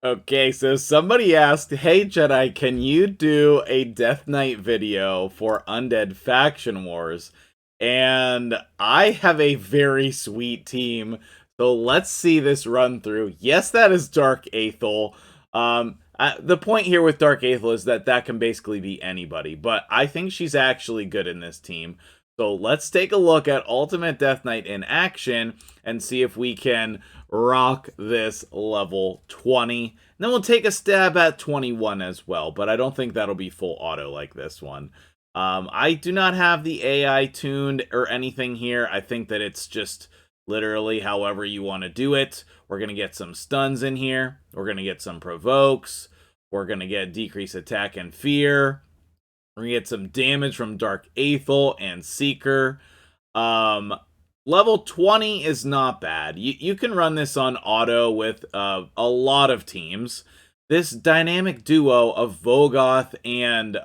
Okay, so somebody asked, "Hey Jedi, can you do a Death Knight video for Undead Faction Wars?" And I have a very sweet team, so let's see this run through. Yes, that is Dark Aethel. The point here with Dark Aethel is that that can basically be anybody, but I think she's actually good in this team. So let's take a look at Ultimate Death Knight in action and see if we can rock this level 20. And then we'll take a stab at 21 as well, but I don't think that'll be full auto like this one. I do not have the AI tuned or anything here. I think that it's just literally however you want to do it. We're going to get some stuns in here. We're going to get some provokes. We're going to get decreased attack and fear. We're going to get some damage from Dark Aethel and Seeker. Level 20 is not bad. You can run this on auto with a lot of teams. This dynamic duo of Vogoth and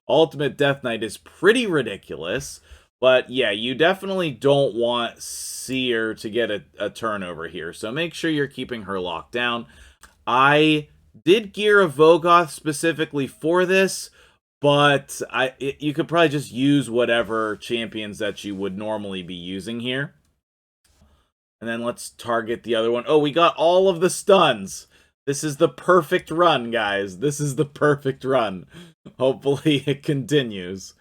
Ultimate Death Knight is pretty ridiculous. But yeah, you definitely don't want Seer to get a turnover here. So make sure you're keeping her locked down. I did gear a Vogoth specifically for this, but you could probably just use whatever champions that you would normally be using here. And then let's target the other one. Oh, we got all of the stuns. This is the perfect run, guys. This is the perfect run. Hopefully it continues.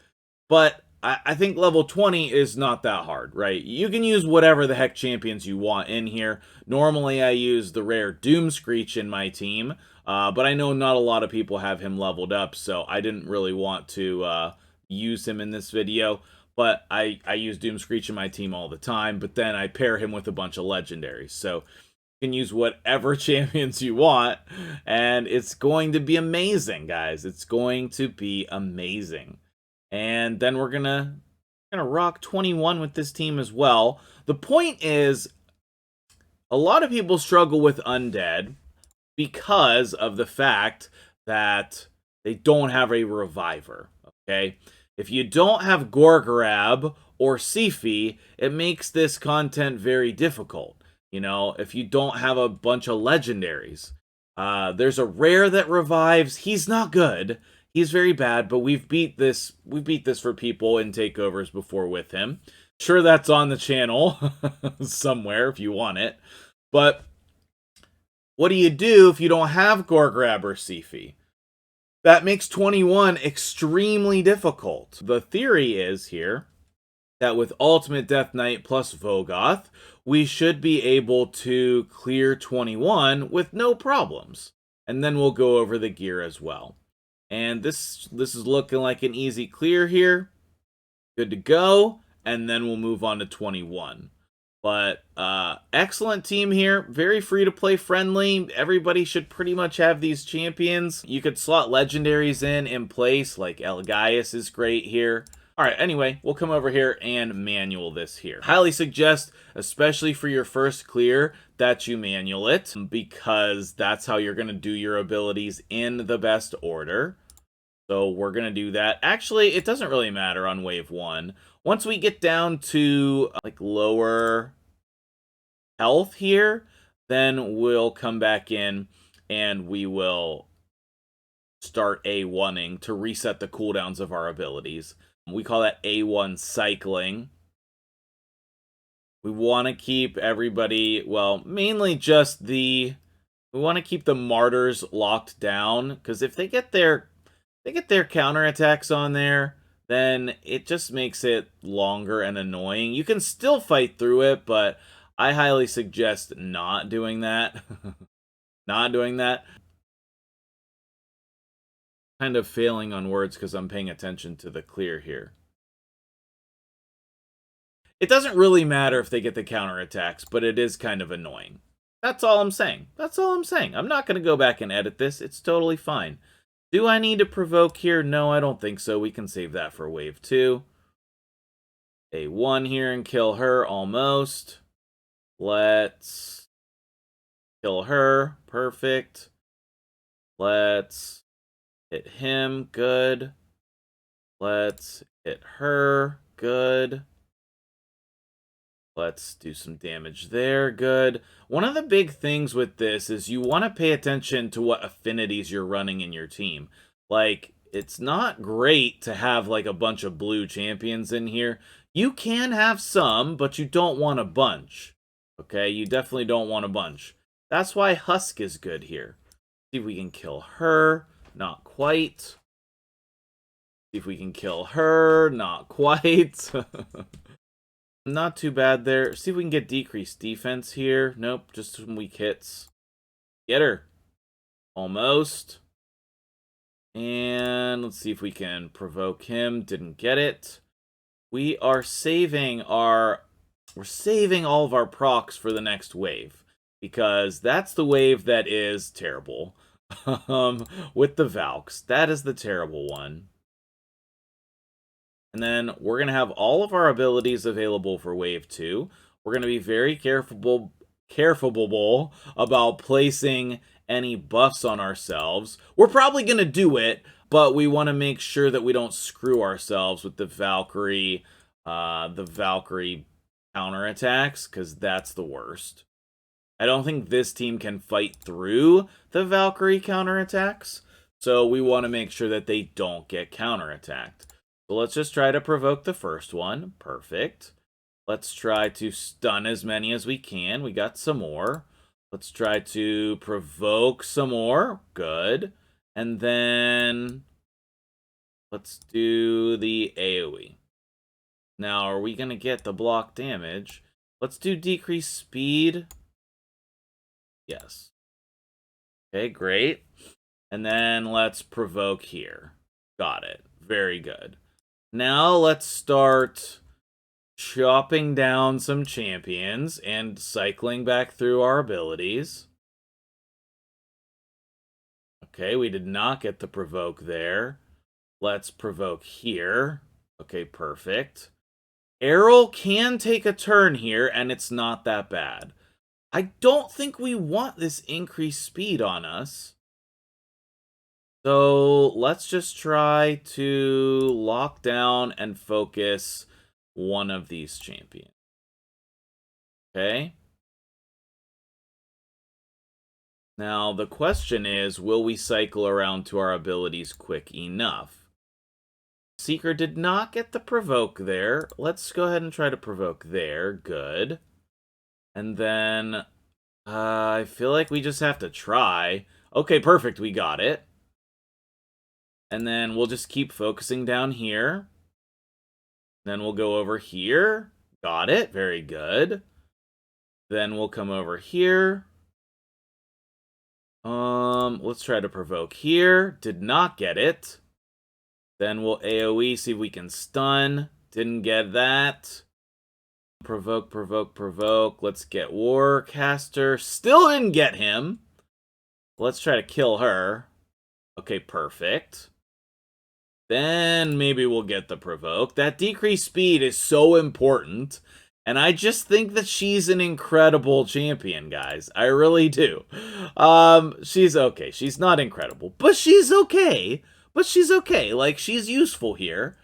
But I think level 20 is not that hard, right? You can use whatever the heck champions you want in here. Normally I use the rare Doom Screech in my team, but I know not a lot of people have him leveled up, so I didn't really want to use him in this video. But I use Doom Screech in my team all the time, but then I pair him with a bunch of legendaries. So you can use whatever champions you want, and it's going to be amazing, guys. It's going to be amazing. And then we're gonna rock 21 with this team as well. The point is, a lot of people struggle with Undead because of the fact that they don't have a reviver, okay? If you don't have Gorgrab or Sifi, it makes this content very difficult. You know, if you don't have a bunch of legendaries. There's a rare that revives. He's not good. He's very bad, but we've beat this for people in takeovers before with him. Sure, that's on the channel somewhere if you want it. But what do you do if you don't have Gorgrab or Sifi? That makes 21 extremely difficult. The theory is here that with Ultimate Death Knight plus Vogoth, we should be able to clear 21 with no problems. And then we'll go over the gear as well. And this is looking like an easy clear here. Good to go. And then we'll move on to 21. But excellent team here. Very free to play friendly. Everybody should pretty much have these champions. You could slot legendaries in place, like Elgaius is great here. Alright, anyway, we'll come over here and manual this here. Highly suggest, especially for your first clear, that you manual it, because that's how you're going to do your abilities in the best order. So we're going to do that. Actually, it doesn't really matter on wave 1. Once we get down to like lower health here, then we'll come back in and we will start A1ing to reset the cooldowns of our abilities. We call that A1 cycling. We want to keep everybody, well, mainly just we want to keep the martyrs locked down, because if they get their counterattacks on there, then it just makes it longer and annoying. You can still fight through it, but I highly suggest not doing that. Not doing that. Kind of failing on words because I'm paying attention to the clear here. It doesn't really matter if they get the counterattacks, but it is kind of annoying. That's all I'm saying. That's all I'm saying. I'm not going to go back and edit this. It's totally fine. Do I need to provoke here? No, I don't think so. We can save that for wave 2. A1 here and kill her, almost. Let's kill her. Perfect. Let's hit him. Good. Let's hit her. Good. Let's do some damage there. Good. One of the big things with this is you want to pay attention to what affinities you're running in your team. Like, it's not great to have, like, a bunch of blue champions in here. You can have some, but you don't want a bunch. Okay? You definitely don't want a bunch. That's why Husk is good here. See if we can kill her. Not quite. See if we can kill her. Not quite. Not too bad there. See if we can get decreased defense here. Nope, just some weak hits. Get her. Almost. And let's see if we can provoke him. Didn't get it. We are saving our... We're saving all of our procs for the next wave. Because that's the wave that is terrible. With the Valks. That is the terrible one. And then we're going to have all of our abilities available for Wave 2. We're going to be very careful about placing any buffs on ourselves. We're probably going to do it, but we want to make sure that we don't screw ourselves with the Valkyrie counterattacks, because that's the worst. I don't think this team can fight through the Valkyrie counterattacks, so we want to make sure that they don't get counterattacked. So let's just try to provoke the first one. Perfect. Let's try to stun as many as we can. We got some more. Let's try to provoke some more. Good. And then let's do the AoE. Now, are we going to get the block damage? Let's do decreased speed. Yes. Okay, great. And then let's provoke here. Got it. Very good. Now let's start chopping down some champions and cycling back through our abilities. Okay, we did not get the provoke there. Let's provoke here. Okay, perfect. Errol can take a turn here, and it's not that bad. I don't think we want this increased speed on us. So let's just try to lock down and focus one of these champions. Okay. Now, the question is, will we cycle around to our abilities quick enough? Seeker did not get the provoke there. Let's go ahead and try to provoke there. Good. And then, I feel like we just have to try. Okay, perfect. We got it. And then we'll just keep focusing down here. Then we'll go over here. Got it. Very good. Then we'll come over here. Let's try to provoke here. Did not get it. Then we'll AoE, see if we can stun. Didn't get that. Provoke, provoke, provoke. Let's get Warcaster. Still didn't get him. Let's try to kill her. Okay, perfect. Then maybe we'll get the provoke. That decreased speed is so important. And I just think that she's an incredible champion, guys. I really do. She's okay. She's not incredible, but she's okay. Like, she's useful here.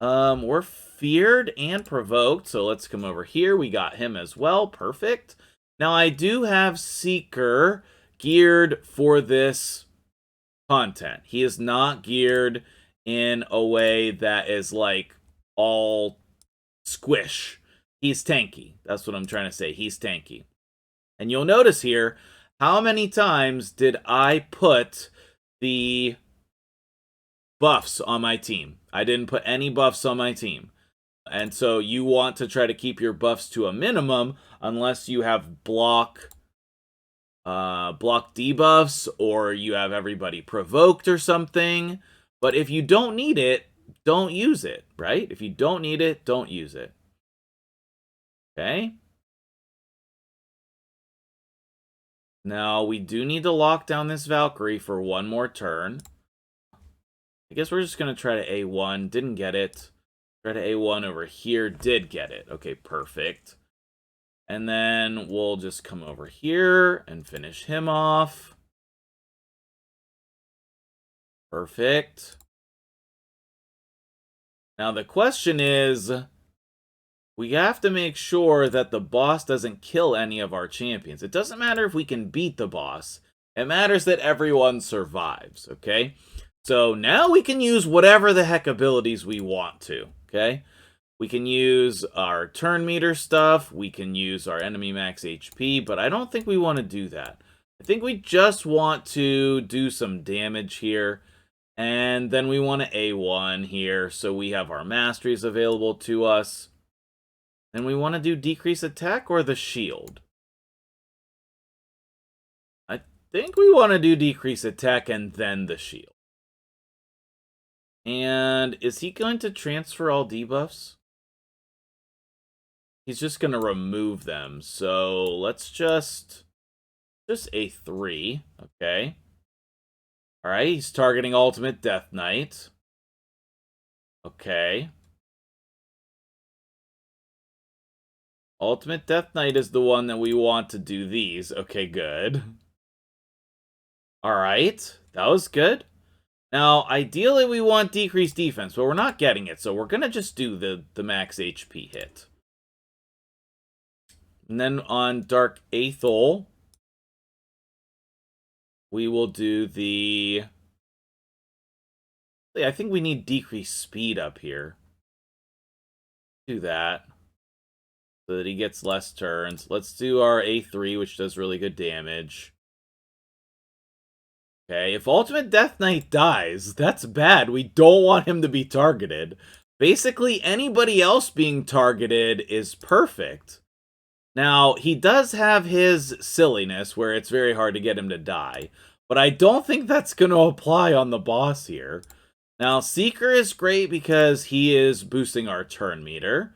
We're feared and provoked, so let's come over here. We got him as well. Perfect. Now, I do have Seeker geared for this content. He is not geared in a way that is, like, all squish. He's tanky. That's what I'm trying to say. He's tanky. And you'll notice here, how many times did I put the buffs on my team? I didn't put any buffs on my team. And so you want to try to keep your buffs to a minimum unless you have block debuffs or you have everybody provoked or something. But if you don't need it, don't use it, right? If you don't need it, don't use it. Okay. Now, we do need to lock down this Valkyrie for one more turn. I guess we're just going to try to A1. Didn't get it. Try to A1 over here. Did get it. Okay, perfect. And then we'll just come over here and finish him off. Perfect. Now, the question is, we have to make sure that the boss doesn't kill any of our champions. It doesn't matter if we can beat the boss. It matters that everyone survives, okay? So now we can use whatever the heck abilities we want to, okay? We can use our turn meter stuff. We can use our enemy max HP, but I don't think we want to do that. I think we just want to do some damage here. And then we want to A1 here, so we have our Masteries available to us. And we want to do decrease attack or the shield. I think we want to do decrease attack and then the shield. And is he going to transfer all debuffs? He's just going to remove them. So let's just A3. Okay. Alright, he's targeting Ultimate Death Knight. Okay. Ultimate Death Knight is the one that we want to do these. Okay, good. Alright, that was good. Now, ideally we want decreased defense, but we're not getting it, so we're gonna just do the max HP hit. And then on Dark Aethel, we will do the... I think we need decreased speed up here. Do that. So that he gets less turns. Let's do our A3, which does really good damage. Okay, if Ultimate Death Knight dies, that's bad. We don't want him to be targeted. Basically, anybody else being targeted is perfect. Now, he does have his silliness, where it's very hard to get him to die. But I don't think that's going to apply on the boss here. Now, Seeker is great because he is boosting our turn meter.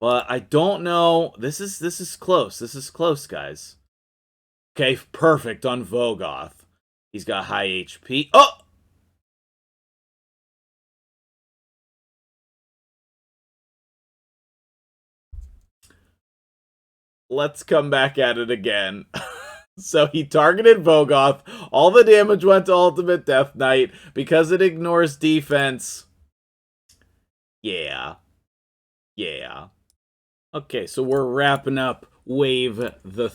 But I don't know. This is close. This is close, guys. Okay, perfect on Vogoth. He's got high HP. Oh! Let's come back at it again. So he targeted Vogoth. All the damage went to Ultimate Death Knight because it ignores defense. Yeah. Yeah. Okay, so we're wrapping up wave the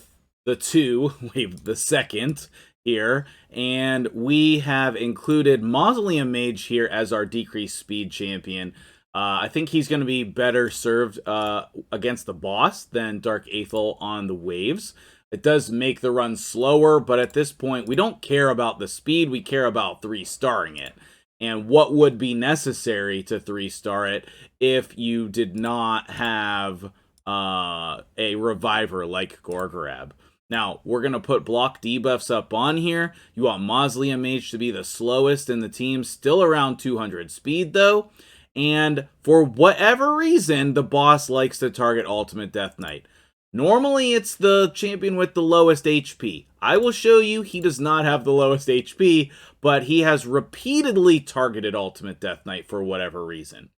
second here, and we have included Mausoleum Mage here as our decreased speed champion. I think he's going to be better served against the boss than Dark Aethel on the waves. It does make the run slower, but at this point, we don't care about the speed. We care about 3-starring it. And what would be necessary to 3-star it if you did not have a reviver like Gorgorab. Now, we're going to put block debuffs up on here. You want Mausoleum Mage to be the slowest in the team, still around 200 speed though. And for whatever reason, the boss likes to target Ultimate Death Knight. Normally, it's the champion with the lowest HP. I will show you he does not have the lowest HP, but he has repeatedly targeted Ultimate Death Knight for whatever reason.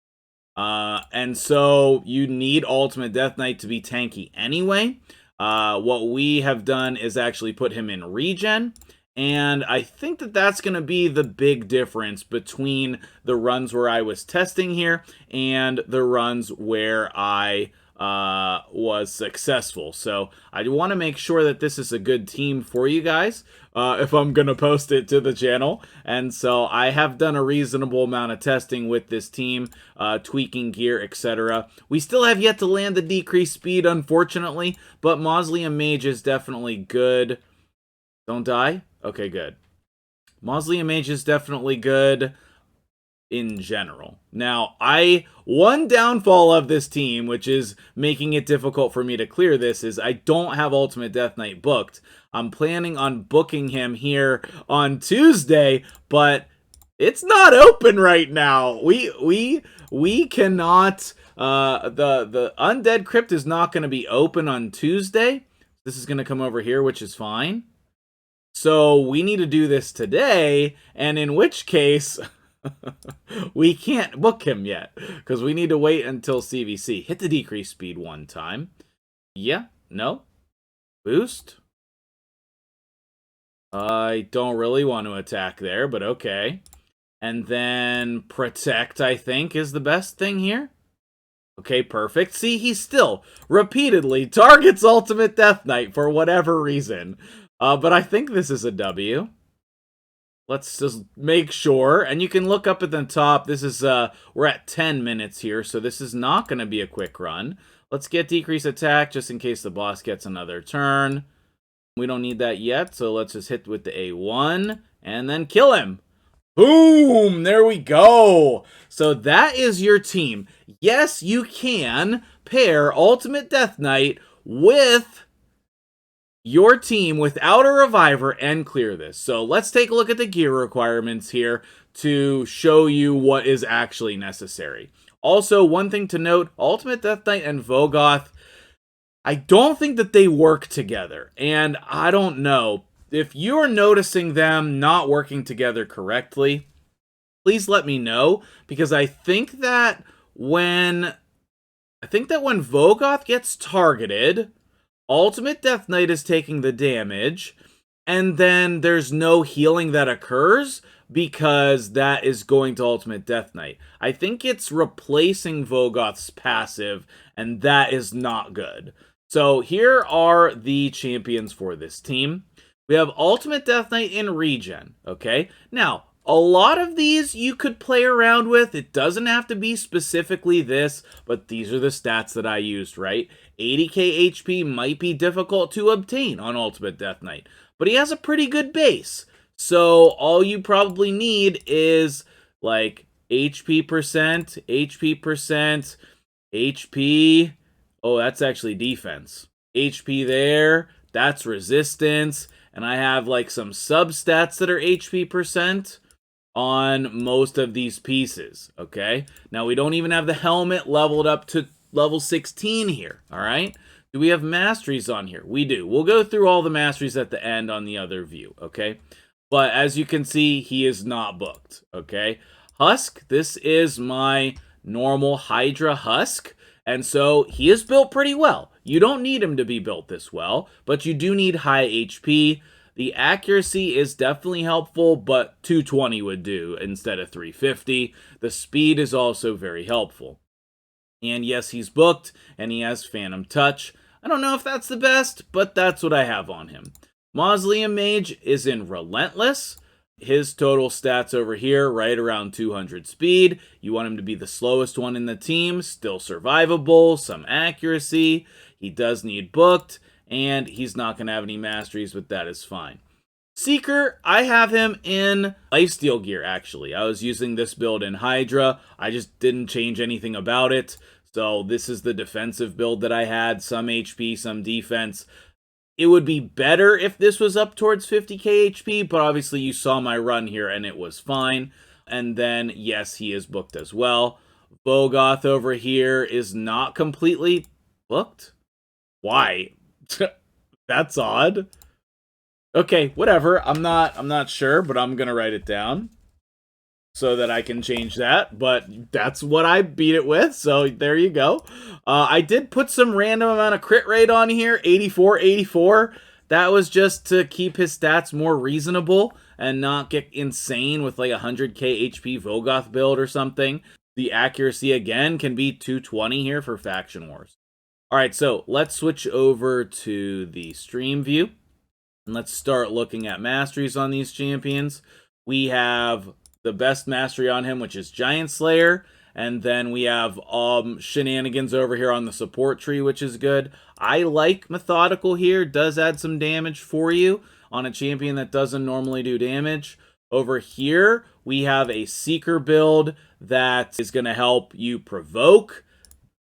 And so you need Ultimate Death Knight to be tanky anyway. What we have done is actually put him in regen. And I think that that's going to be the big difference between the runs where I was testing here and the runs where I was successful. So I want to make sure that this is a good team for you guys if I'm going to post it to the channel. And so I have done a reasonable amount of testing with this team, tweaking gear, etc. We still have yet to land the decreased speed, unfortunately, but Mausoleum Mage is definitely good. Don't die? Okay, good. Mausoleum Mage is definitely good in general. Now, one downfall of this team, which is making it difficult for me to clear this, is I don't have Ultimate Death Knight booked. I'm planning on booking him here on Tuesday, but it's not open right now. We cannot. The Undead Crypt is not going to be open on Tuesday. This is going to come over here, which is fine. So we need to do this today, and in which case we can't book him yet because we need to wait until CVC. Hit the decrease speed one time. Yeah, no. Boost. I don't really want to attack there, but okay. And then protect, I think, is the best thing here. Okay, perfect. See, he still repeatedly targets Ultimate Death Knight for whatever reason. But I think this is a W. Let's just make sure. And you can look up at the top. This is, we're at 10 minutes here, so this is not going to be a quick run. Let's get decrease attack just in case the boss gets another turn. We don't need that yet, so let's just hit with the A1 and then kill him. Boom! There we go. So that is your team. Yes, you can pair Ultimate Death Knight with your team without a reviver and clear this. So let's take a look at the gear requirements here to show you what is actually necessary. Also, one thing to note, Ultimate Death Knight and Vogoth, I don't think that they work together. And I don't know. If you're noticing them not working together correctly, please let me know, because I think that when Vogoth gets targeted, Ultimate Death Knight is taking the damage, and then there's no healing that occurs because that is going to Ultimate Death Knight. I think it's replacing Vogoth's passive, and that is not good. So here are the champions for this team. We have Ultimate Death Knight in regen, okay? Now, a lot of these you could play around with. It doesn't have to be specifically this, but these are the stats that I used, right? 80k HP might be difficult to obtain on Ultimate Death Knight, but he has a pretty good base. So all you probably need is like HP percent, HP percent, HP. Oh, that's actually defense. HP there, that's resistance. And I have like some substats that are HP percent on most of these pieces, okay? Now, we don't even have the helmet leveled up to level 16 here, all right? Do we have masteries on here? We do. We'll go through all the masteries at the end on the other view, okay? But as you can see, he is not booked, okay? Husk, this is my normal Hydra Husk, and so he is built pretty well. You don't need him to be built this well, but you do need high HP. The accuracy is definitely helpful, but 220 would do instead of 350. The speed is also very helpful. And yes, he's booked, and he has Phantom Touch. I don't know if that's the best, but that's what I have on him. Mausoleum Mage is in Relentless. His total stats over here, right around 200 speed. You want him to be the slowest one in the team. Still survivable, some accuracy. He does need booked, and he's not going to have any masteries, but that is fine. Seeker, I have him in Lifesteal gear, actually. I was using this build in Hydra. I just didn't change anything about it. So this is the defensive build that I had. Some HP, some defense. It would be better if this was up towards 50k HP, but obviously you saw my run here and it was fine. And then, yes, he is booked as well. Vogoth over here is not completely booked. Why? That's odd. Okay, whatever. I'm not sure, but I'm gonna write it down so that I can change that, but that's what I beat it with, so there you go. I did put some random amount of crit rate on here, 84, 84. That was just to keep his stats more reasonable and not get insane with like a 100k HP Vogoth build or something. The accuracy, again, can be 220 here for Faction Wars. Alright, so let's switch over to the stream view. And let's start looking at masteries on these champions. We have the best mastery on him, which is Giant Slayer. And then we have shenanigans over here on the support tree, which is good. I like Methodical here. Does add some damage for you on a champion that doesn't normally do damage. Over here, we have a Seeker build that is going to help you provoke.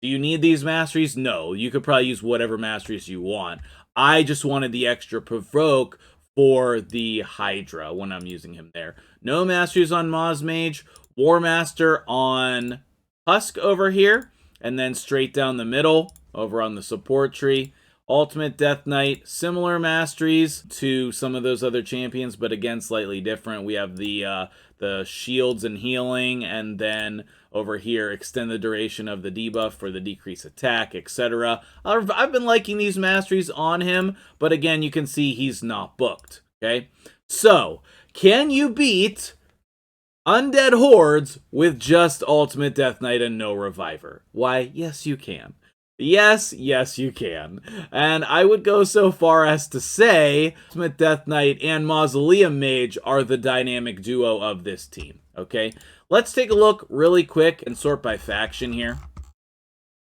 Do you need these masteries? No. You could probably use whatever masteries you want. I just wanted the extra provoke for the Hydra when I'm using him there. No masteries on Moz Mage. War Master on Husk over here. And then straight down the middle over on the support tree. Ultimate Death Knight. Similar masteries to some of those other champions, but again, slightly different. We have the shields and healing, and then over here, extend the duration of the debuff for the decreased attack, etc. I've been liking these masteries on him, but again, you can see he's not booked, okay? So, can you beat Undead hordes with just Ultimate Death Knight and no reviver. Why, yes you can. Yes, you can. And I would go so far as to say Ultimate Death Knight and Mausoleum Mage are the dynamic duo of this team, okay? Let's take a look really quick and sort by faction here.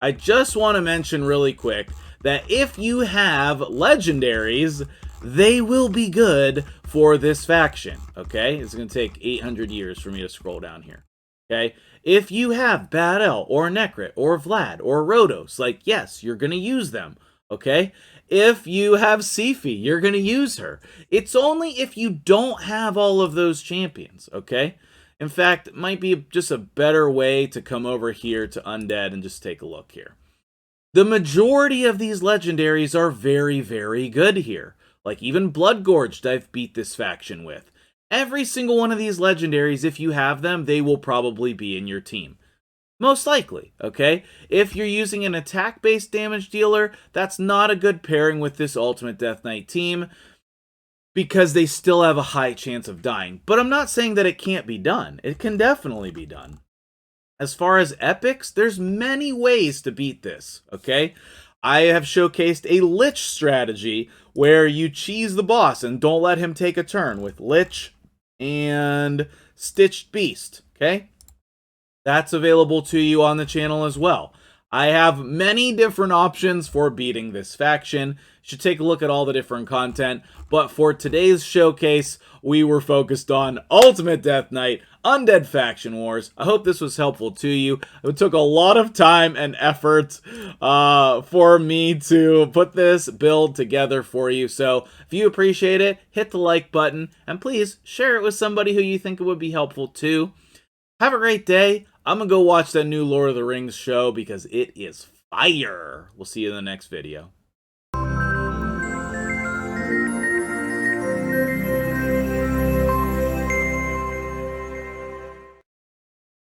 I just want to mention really quick that if you have legendaries, they will be good for this faction, okay? It's going to take 800 years for me to scroll down here, okay? If you have Bad El, or Necrit, or Vlad, or Rhodos, like, yes, you're going to use them, okay? If you have Sifi, you're going to use her. It's only if you don't have all of those champions, okay? In fact, it might be just a better way to come over here to Undead and just take a look here. The majority of these legendaries are very, very good here. Like even Bloodgorged I've beat this faction with. Every single one of these legendaries, if you have them, they will probably be in your team. Most likely, okay? If you're using an attack-based damage dealer, that's not a good pairing with this Ultimate Death Knight team because they still have a high chance of dying. But I'm not saying that it can't be done. It can definitely be done. As far as epics, there's many ways to beat this, okay? I have showcased a Lich strategy where you cheese the boss and don't let him take a turn with Lich and Stitched Beast, okay? That's available to you on the channel as well. I have many different options for beating this faction. You should take a look at all the different content. But for today's showcase, we were focused on Ultimate Death Knight, Undead Faction Wars. I hope this was helpful to you. It took a lot of time and effort for me to put this build together for you. So if you appreciate it, hit the like button. And please share it with somebody who you think it would be helpful too. Have a great day. I'm going to go watch that new Lord of the Rings show because it is fire. We'll see you in the next video.